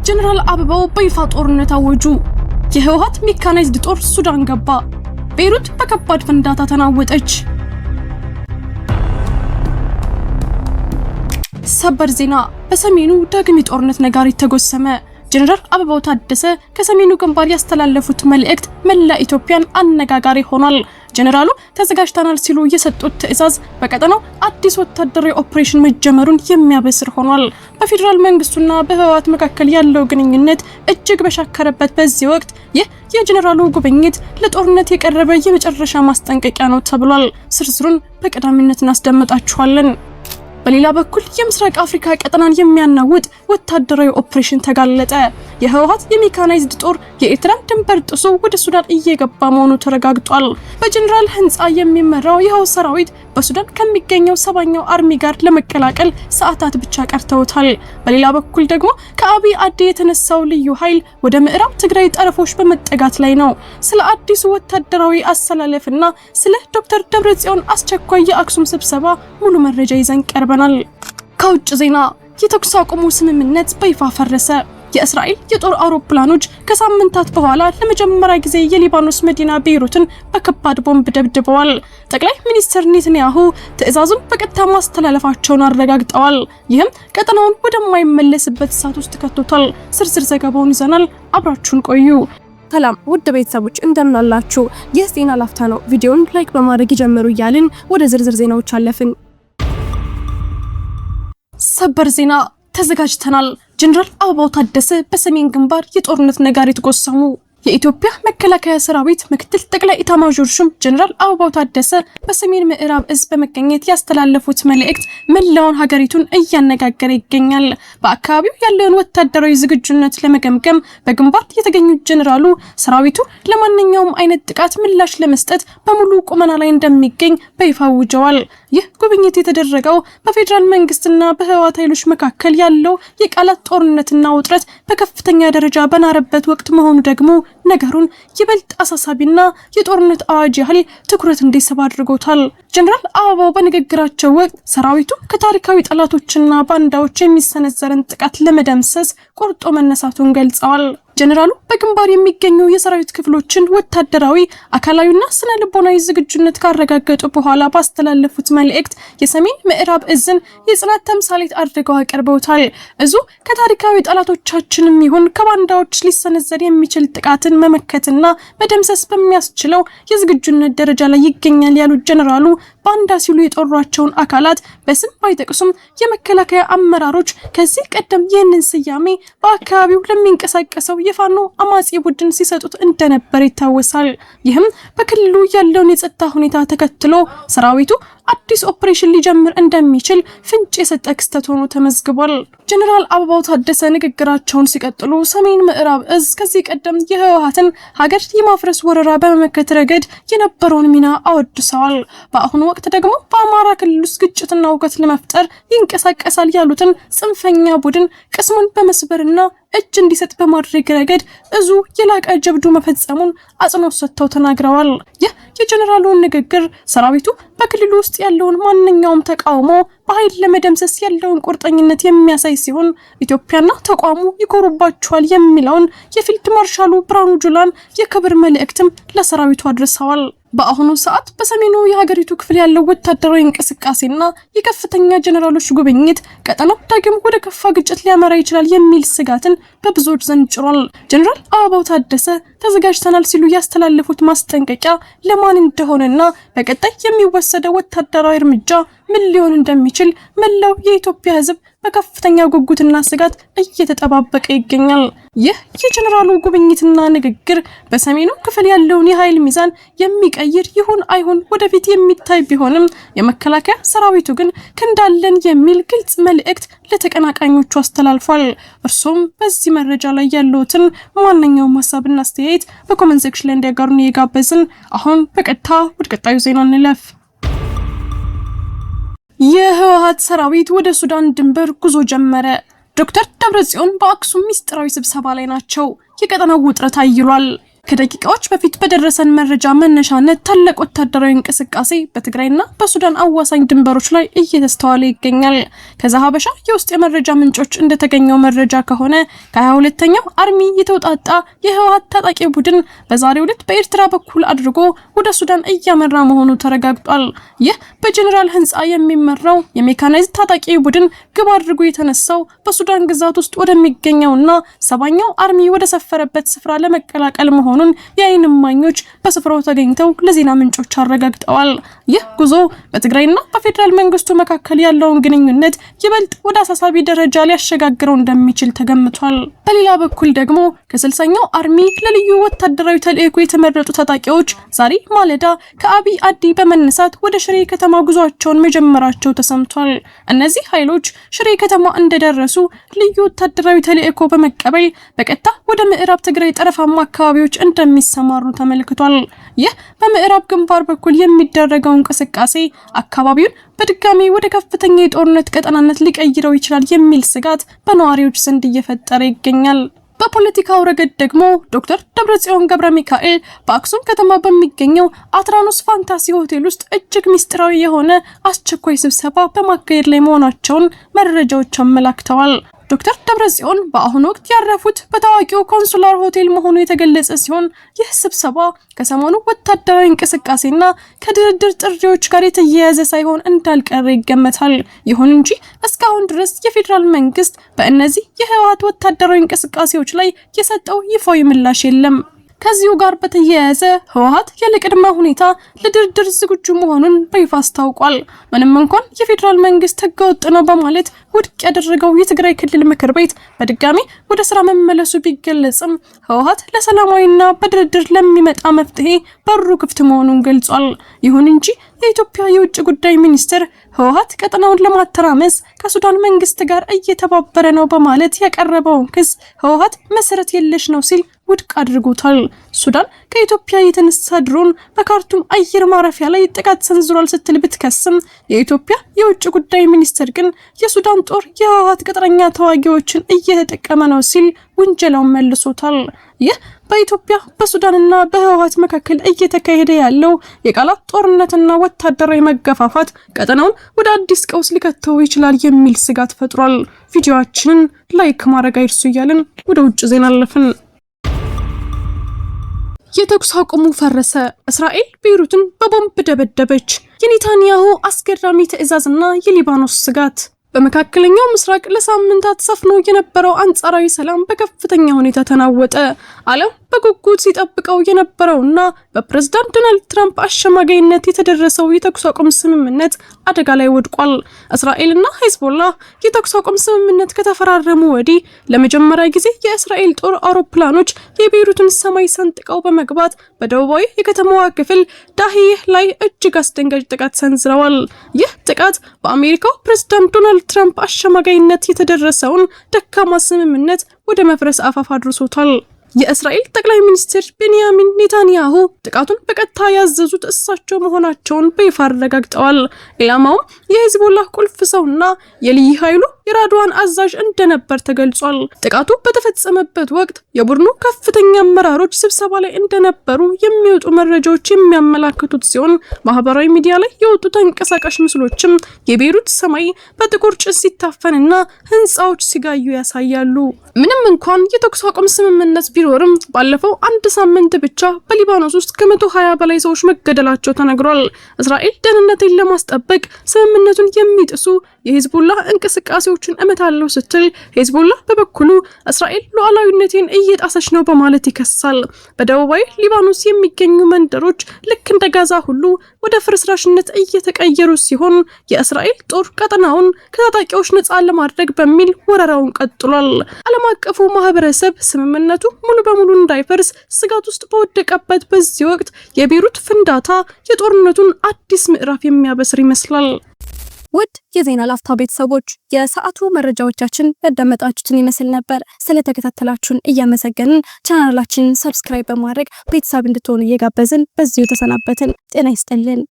ጀነራል አበባው በይፋ ጦርነት አወጁ። የህወሓት ሜካናይዝድ ጦር ሱዳን ገባ። ቤይሩት በከባድ ፍንዳታ ተናወጠች። ሰበር ዜና። በሰሜኑ ዳግም ጦርነት ነጋሪት ተጎሰመ። ጀነራል አበባው ታደሰ ከሰሜኑ ግንባር ያስተላለፉት መልእክት መላ ኢትዮጵያን አነጋጋሪ ሆኗል። ጀነራሉ ተዘጋጅተናል ሲሉ የሰጡት ትዕዛዝ በቀጠናው አዲስ ወታደራዊ ኦፕሬሽን መጀመሩን የሚያበስር ሆኗል። በፌደራል መንግስቱና በህወሓት መካከል ያለው ግንኙነት እጅግ በሻከረበት በዚህ ወቅት ይህ የጀነራሉ ጉብኝት ለጦርነት የቀረበ የመጨረሻ ማስጠንቀቂያ ነው ተብሏል። ዝርዝሩን በቀዳሚነት እናስደምጣችኋለን። በሌላ በኩል የምስራቅ አፍሪካ ቀጠናን የሚያናውጥ ወታደራዊ ኦፕሬሽን ተጋለጠ። የህወሓት የሜካናይዝድ ጦር የኤርትራን ድንበር ጥሶ ወደ ሱዳን እየገባ መሆኑ ተረጋግጧል። በጀነራል ህንጻ የሚመራው ይኸው ሰራዊት በሱዳን ከሚገኘው 7ኛው አርሚ ጋር ለመቀላቀል ሰዓታት ብቻ ቀርተውታል። በሌላ በኩል ደግሞ ከአብይ አዲ የተነሳው ልዩ ኃይል ወደ ምዕራብ ትግራይ ጠረፎች በመጠጋት ላይ ነው። ስለ አዲሱ ወታደራዊ አሰላለፍና ስለ ዶክተር ደብረጽዮን አስቸኳይ የአክሱም ስብሰባ ሙሉ መረጃ ይዘን ቀርበናል። ከውጭ ዜና የተኩስ አቁሙ ስምምነት በይፋ ፈረሰ። የእስራኤል የጦር አውሮፕላኖች ከሳምንታት በኋላ ለመጀመሪያ ጊዜ የሊባኖስ መዲና ቤይሩትን በከባድ ቦምብ ደብድበዋል። ጠቅላይ ሚኒስትር ኔታንያሁ ትዕዛዙን በቀጥታ ማስተላለፋቸውን አረጋግጠዋል። ይህም ቀጠናውን ወደማይመለስበት እሳት ውስጥ ከቶታል። ዝርዝር ዘገባውን ይዘናል። አብራችሁን ቆዩ። ሰላም ውድ ቤተሰቦች እንደምን አላችሁ? ይህ ዜና ላፍታ ነው። ቪዲዮውን ላይክ በማድረግ ይጀምሩ እያልን ወደ ዝርዝር ዜናዎች አለፍን። ሰበር ዜና ተዘጋጅተናል። ጀነራል አበባው ታደሰ በሰሜን ግንባር የጦርነት ነጋሪት ጎሰሙ። የኢትዮጵያ መከላከያ ሰራዊት ምክትል ጠቅላይ ኢታማዦር ሹም ጀነራል አበባው ታደሰ በሰሜን ምዕራብ እዝ በመገኘት ያስተላለፉት መልእክት መላውን ሀገሪቱን እያነጋገረ ይገኛል። በአካባቢው ያለውን ወታደራዊ ዝግጁነት ለመገምገም በግንባር የተገኙት ጀነራሉ ሰራዊቱ ለማንኛውም አይነት ጥቃት ምላሽ ለመስጠት በሙሉ ቁመና ላይ እንደሚገኝ በይፋ አውጀዋል። ይህ ጉብኝት የተደረገው በፌደራል መንግስትና በህወሓት ኃይሎች መካከል ያለው የቃላት ጦርነትና ውጥረት በከፍተኛ ደረጃ በናረበት ወቅት መሆኑ ደግሞ ነገሩን ይበልጥ አሳሳቢና የጦርነት አዋጅ ያህል ትኩረት እንዲስብ አድርጎታል። ጀነራል አበባው በንግግራቸው ወቅት ሰራዊቱ ከታሪካዊ ጠላቶችና ባንዳዎች የሚሰነዘረን ጥቃት ለመደምሰስ ቆርጦ መነሳቱን ገልጸዋል። ጀነራሉ በግንባር የሚገኙ የሰራዊት ክፍሎችን ወታደራዊ፣ አካላዊና ስነ ልቦናዊ ዝግጁነት ካረጋገጡ በኋላ ባስተላለፉት መልእክት የሰሜን ምዕራብ እዝን የጽናት ተምሳሌት አድርገው አቀርበውታል። እዙ ከታሪካዊ ጠላቶቻችንም ይሁን ከባንዳዎች ሊሰነዘር የሚችል ጥቃትን መመከትና መደምሰስ በሚያስችለው የዝግጁነት ደረጃ ላይ ይገኛል ያሉት ጀነራሉ ባንዳ ሲሉ የጠሯቸውን አካላት በስም ባይጠቅሱም የመከላከያ አመራሮች ከዚህ ቀደም ይህንን ስያሜ በአካባቢው ለሚንቀሳቀሰው የፋኖ አማጺ ቡድን ሲሰጡት እንደነበር ይታወሳል። ይህም በክልሉ ያለውን የጸጥታ ሁኔታ ተከትሎ ሰራዊቱ አዲስ ኦፕሬሽን ሊጀምር እንደሚችል ፍንጭ የሰጠ ክስተት ሆኖ ተመዝግቧል። ጀነራል አበባው ታደሰ ንግግራቸውን ሲቀጥሉ ሰሜን ምዕራብ እዝ ከዚህ ቀደም የህወሓትን ሀገር የማፍረስ ወረራ በመመከት ረገድ የነበረውን ሚና አወድሰዋል። በአሁኑ ወቅት ደግሞ በአማራ ክልል ውስጥ ግጭትና ውከት ለመፍጠር ይንቀሳቀሳል ያሉትን ጽንፈኛ ቡድን ቅስሙን በመስበርና እጅ እንዲሰጥ በማድረግ ረገድ እዙ የላቀ ጀብዱ መፈጸሙን አጽንኦት ሰጥተው ተናግረዋል። ይህ የጀነራሉ ንግግር ሰራዊቱ በክልሉ ውስጥ ያለውን ማንኛውም ተቃውሞ በኃይል ለመደምሰስ ያለውን ቁርጠኝነት የሚያሳይ ሲሆን ኢትዮጵያና ተቋሙ ይኮሩባቸዋል የሚለውን የፊልድ ማርሻሉ ብርሃኑ ጁላን የክብር መልእክትም ለሰራዊቱ አድርሰዋል። በአሁኑ ሰዓት በሰሜኑ የሀገሪቱ ክፍል ያለው ወታደራዊ እንቅስቃሴና የከፍተኛ ጀነራሎች ጉብኝት ቀጠናው ዳግም ወደ ከፋ ግጭት ሊያመራ ይችላል የሚል ስጋትን በብዙዎች ዘንድ ጭሯል። ጀነራል አበባው ታደሰ ተዘጋጅተናል ሲሉ ያስተላለፉት ማስጠንቀቂያ ለማን እንደሆነና በቀጣይ የሚወሰደው ወታደራዊ እርምጃ ምን ሊሆን እንደሚችል መላው የኢትዮጵያ ሕዝብ በከፍተኛ ጉጉትና ስጋት እየተጠባበቀ ይገኛል። ይህ የጀነራሉ ጉብኝትና ንግግር በሰሜኑ ክፍል ያለውን የኃይል ሚዛን የሚቀይር ይሁን አይሁን ወደፊት የሚታይ ቢሆንም የመከላከያ ሰራዊቱ ግን ክንዳለን የሚል ግልጽ መልእክት ለተቀናቃኞቹ አስተላልፏል። እርሱም በዚህ መረጃ ላይ ያለውትን ማንኛውም ሀሳብና አስተያየት በኮሜንት ሴክሽን ላይ እንዲያጋሩን እየጋበዝን አሁን በቀጥታ ወደ ቀጣዩ ዜና እንለፍ። የህወሓት ሰራዊት ወደ ሱዳን ድንበር ጉዞ ጀመረ። ዶክተር ደብረጽዮን በአክሱም ሚስጥራዊ ስብሰባ ላይ ናቸው። የቀጠናው ውጥረት አይሏል። ከደቂቃዎች በፊት በደረሰን መረጃ መነሻነት ታላቅ ወታደራዊ እንቅስቃሴ በትግራይና በሱዳን አዋሳኝ ድንበሮች ላይ እየተስተዋለ ይገኛል። ከዛ ሀበሻ የውስጥ የመረጃ ምንጮች እንደተገኘው መረጃ ከሆነ ከ22ኛው አርሚ የተውጣጣ የህወሓት ታጣቂ ቡድን በዛሬው ዕለት በኤርትራ በኩል አድርጎ ወደ ሱዳን እያመራ መሆኑ ተረጋግጧል። ይህ በጀነራል ህንጻ የሚመራው የሜካናይዝድ ታጣቂ ቡድን ግብ አድርጎ የተነሳው በሱዳን ግዛት ውስጥ ወደሚገኘውና 7ኛው አርሚ ወደ ሰፈረበት ስፍራ ለመቀላቀል መሆኑን የዓይን እማኞች በስፍራው ተገኝተው ለዜና ምንጮች አረጋግጠዋል። ይህ ጉዞ በትግራይና በፌደራል መንግስቱ መካከል ያለውን ግንኙነት ይበልጥ ወደ አሳሳቢ ደረጃ ሊያሸጋግረው እንደሚችል ተገምቷል። በሌላ በኩል ደግሞ ከ60ኛው አርሚ ለልዩ ወታደራዊ ተልዕኮ የተመረጡ ታጣቂዎች ዛሬ ማለዳ ከአብይ አዲ በመነሳት ወደ ሽሬ ከተማ ጉዟቸውን መጀመራቸው ተሰምቷል። እነዚህ ኃይሎች ሽሬ ከተማ እንደደረሱ ልዩ ወታደራዊ ተልዕኮ በመቀበል በቀጥታ ወደ ምዕራብ ትግራይ ጠረፋማ አካባቢዎች እንደሚሰማሩ ተመልክቷል። ይህ በምዕራብ ግንባር በኩል የሚደረገው እንቅስቃሴ አካባቢውን በድጋሚ ወደ ከፍተኛ የጦርነት ቀጠናነት ሊቀይረው ይችላል የሚል ስጋት በነዋሪዎች ዘንድ እየፈጠረ ይገኛል። በፖለቲካው ረገድ ደግሞ ዶክተር ደብረጽዮን ገብረ ሚካኤል በአክሱም ከተማ በሚገኘው አትራኖስ ፋንታሲ ሆቴል ውስጥ እጅግ ሚስጥራዊ የሆነ አስቸኳይ ስብሰባ በማካሄድ ላይ መሆናቸውን መረጃዎች አመላክተዋል። ዶክተር ደብረጽዮን በአሁኑ ወቅት ያረፉት በታዋቂው ኮንሱላር ሆቴል መሆኑ የተገለጸ ሲሆን ይህ ስብሰባ ከሰሞኑ ወታደራዊ እንቅስቃሴና ከድርድር ጥሪዎች ጋር የተያያዘ ሳይሆን እንዳልቀረ ይገመታል። ይሁን እንጂ እስካሁን ድረስ የፌዴራል መንግስት በእነዚህ የህወሓት ወታደራዊ እንቅስቃሴዎች ላይ የሰጠው ይፋዊ ምላሽ የለም። ከዚሁ ጋር በተያያዘ ህወሓት ያለ ቅድመ ሁኔታ ለድርድር ዝግጁ መሆኑን በይፋ አስታውቋል። ምንም እንኳን የፌዴራል መንግስት ህገወጥ ነው በማለት ውድቅ ያደረገው የትግራይ ክልል ምክር ቤት በድጋሚ ወደ ስራ መመለሱ ቢገለጽም ህወሓት ለሰላማዊና በድርድር ለሚመጣ መፍትሄ በሩ ክፍት መሆኑን ገልጿል። ይሁን እንጂ የኢትዮጵያ የውጭ ጉዳይ ሚኒስትር ህወሓት ቀጠናውን ለማተራመስ ከሱዳን መንግስት ጋር እየተባበረ ነው በማለት ያቀረበውን ክስ ህወሓት መሰረት የለሽ ነው ሲል ውድቅ አድርጎታል። ሱዳን ከኢትዮጵያ የተነሳ ድሮን በካርቱም አየር ማረፊያ ላይ ጥቃት ሰንዝሯል ስትል ብትከስም የኢትዮጵያ የውጭ ጉዳይ ሚኒስትር ግን የሱዳን ጦር የህወሓት ቅጥረኛ ተዋጊዎችን እየተጠቀመ ነው ሲል ውንጀላውን መልሶታል። ይህ በኢትዮጵያ በሱዳንና በህወሓት መካከል እየተካሄደ ያለው የቃላት ጦርነትና ወታደራዊ መገፋፋት ቀጠናውን ወደ አዲስ ቀውስ ሊከተው ይችላል የሚል ስጋት ፈጥሯል። ቪዲዮአችንን ላይክ ማድረግ አይርሱ እያልን ወደ ውጭ ዜና አለፍን። የተኩስ አቁሙ ፈረሰ። እስራኤል ቤይሩትን በቦምብ ደበደበች። የኔታንያሁ አስገራሚ ትዕዛዝና የሊባኖስ ስጋት። በመካከለኛው ምስራቅ ለሳምንታት ሰፍኖ የነበረው አንጻራዊ ሰላም በከፍተኛ ሁኔታ ተናወጠ። ዓለም በጉጉት ሲጠብቀው የነበረውና በፕሬዝዳንት ዶናልድ ትራምፕ አሸማጋይነት የተደረሰው የተኩስ አቁም ስምምነት አደጋ ላይ ወድቋል። እስራኤልና ሂዝቦላህ የተኩስ አቁም ስምምነት ከተፈራረሙ ወዲህ ለመጀመሪያ ጊዜ የእስራኤል ጦር አውሮፕላኖች የቤይሩትን ሰማይ ሰንጥቀው በመግባት በደቡባዊ የከተማዋ ክፍል ዳሂህ ላይ እጅግ አስደንጋጭ ጥቃት ሰንዝረዋል። ይህ ጥቃት በአሜሪካው ፕሬዝዳንት ዶናልድ ትራምፕ አሸማጋይነት የተደረሰውን ደካማ ስምምነት ወደ መፍረስ አፋፍ አድርሶታል። የእስራኤል ጠቅላይ ሚኒስትር ቤንያሚን ኔታንያሁ ጥቃቱን በቀጥታ ያዘዙት እሳቸው መሆናቸውን በይፋ አረጋግጠዋል። ኢላማው የሂዝቦላህ ቁልፍ ሰውና የልዩ ኃይሉ የራድዋን አዛዥ እንደነበር ተገልጿል። ጥቃቱ በተፈጸመበት ወቅት የቡድኑ ከፍተኛ አመራሮች ስብሰባ ላይ እንደነበሩ የሚወጡ መረጃዎች የሚያመላክቱት ሲሆን ማህበራዊ ሚዲያ ላይ የወጡ ተንቀሳቃሽ ምስሎችም የቤይሩት ሰማይ በጥቁር ጭስ ሲታፈንና ህንፃዎች ሲጋዩ ያሳያሉ። ምንም እንኳን የተኩስ አቁም ስምምነት ቢኖርም ባለፈው አንድ ሳምንት ብቻ በሊባኖስ ውስጥ ከ120 በላይ ሰዎች መገደላቸው ተነግሯል። እስራኤል ደህንነትን ለማስጠበቅ ስምምነቱን የሚጥሱ የሂዝቦላህ እንቅስቃሴዎችን እመታለሁ ስትል ሂዝቦላህ በበኩሉ እስራኤል ሉዓላዊነትን እየጣሰች ነው በማለት ይከሳል። በደቡባዊ ሊባኖስ የሚገኙ መንደሮች ልክ እንደ ጋዛ ሁሉ ወደ ፍርስራሽነት እየተቀየሩ ሲሆን የእስራኤል ጦር ቀጠናውን ከታጣቂዎች ነፃ ለማድረግ በሚል ወረራውን ቀጥሏል። ዓለም አቀፉ ማህበረሰብ ስምምነቱ ሙሉ በሙሉ እንዳይፈርስ ስጋት ውስጥ በወደቀበት በዚህ ወቅት የቤይሩት ፍንዳታ የጦርነቱን አዲስ ምዕራፍ የሚያበስር ይመስላል። ውድ የዜና ላፍታ ቤተሰቦች የሰዓቱ መረጃዎቻችን ያዳመጣችሁትን ይመስል ነበር። ስለተከታተላችሁን እያመሰገንን ቻናላችንን ሰብስክራይብ በማድረግ ቤተሰብ እንድትሆኑ እየጋበዝን በዚሁ ተሰናበትን። ጤና ይስጥልን።